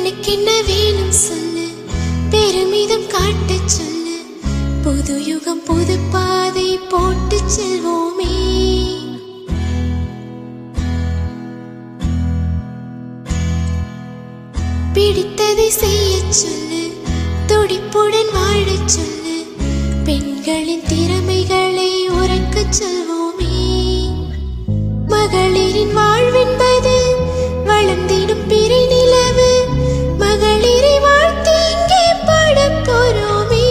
பெண்ணுக்கு என்ன வேணும் சொல்லு, பெருமிதம் காட்டச் சொல்லு. புது யுகம் புது பாதை போட்டு செல்வோமே. பிடித்ததை செய்யச் சொல்லு, துடிப்புடன் வாழச் சொல்லு. பெண்களின் திறமைகளை உரைக்கச் சொல்வோமே. மகளிரின் வாழ்வென்பது வளர்ந்திடும் பிறை நிலவு. மகளிரை வாழ்த்து இங்கே பாடப் போறோமே.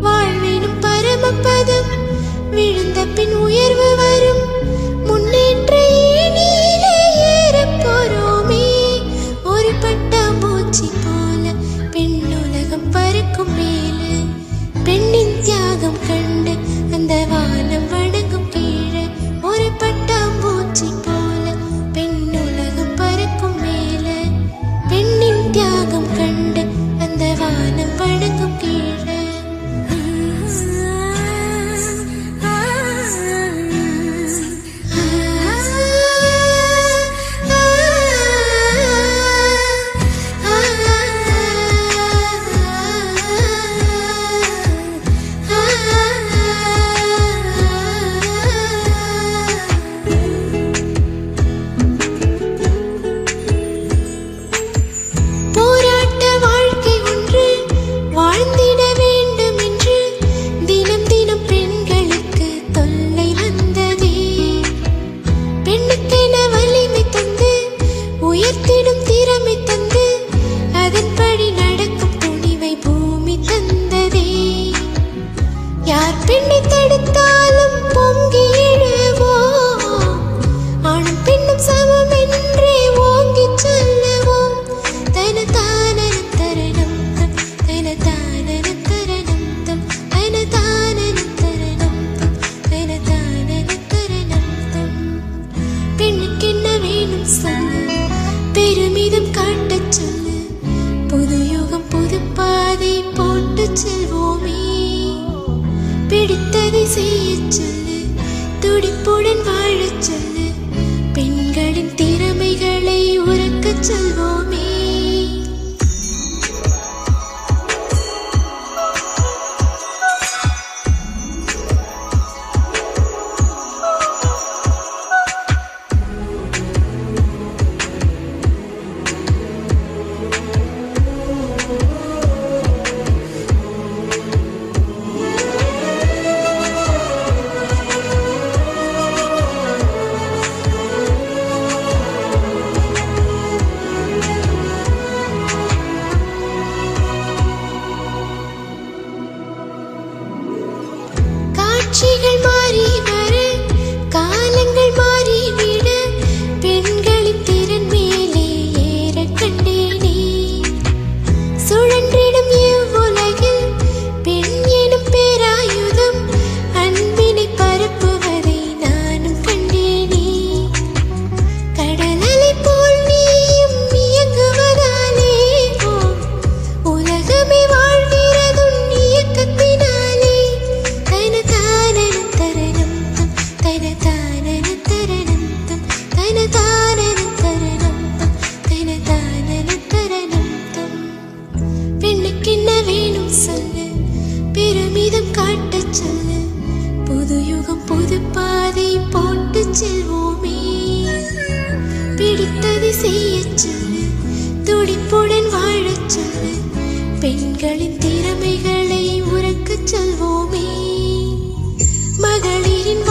வாழ்வினும் பரமபதம் விழுந்த பின் உயர்வு வரும். முன்னேற்ற ஏணியிலே ஏறப் போறோமே. ஒரு பட்டாம்பூச்சி போல பெண்ணுலகம் பறக்கும் மேலே. பெண்ணின் தியாகம் கண்டு அந்த வானம் வணங்கும் கீழே. ஒரு பட்டாம்பூச்சி போல பெண்ணுலகம் பறக்கும் மேலே. பெண்ணின் தியாகம் கண்டு அந்த வானம் வணங்கும் கீழே. பெண்ணை தடுத்தாலும் பொங்கி எழுவோம். ஆணும் பெண்ணும் சமம் என்றே ஓங்கி சொல்லுவோம். தன தானன தரணம் தம் தன தானன தரணம் தம் தன தானன தரணம் தம் தன தானன தரணம் தம். பெண்ணுக்கு என்ன வேணும் சொல்லு, பெருமிதம் காட்டச் சொல்லு. புது யுகம் புது பாதை போட்டு செல்வோமே. பிடித்ததை செய்யச் சொல்லு, துடிப்புடன் வாழச் சொல்லு. பெண்களின் திறமைகளை உரைக்கச் சொல்வோமே. காட்சிகள் மாறி வர, காலங்கள் மாறிவிட. பெண்களின் திறன் மேலே ஏற கண்டேனே. சுழன்றிடும் இவ்வுலகில் பெண் எனும் பேராயுதம் அன்பினை பரப்புவதை நானும் கண்டேனே. கடலலை போல் நீயும் இயங்குவதாலே உலகமே வாழ்கிறதும் இயக்கத்தினாலே. தன தானன தரணம் தம் தன தானன தரணம் தம் தன தானன தரணம் தம் தன தானன தரணம் தம். பெண்ணுக்கு என்ன வேணும் சொல்லு, பெருமிதம் காட்டச் சொல்லு. புது யுகம் புது பாதை போட்டு செல்வோமே. பிடித்ததை செய்யச் சொல்லு, துடிப்புடன் வாழச் சொல்லு. பெண்களின் திறமைகளை உரைக்கச் சொல்வோமே. மகளிரின்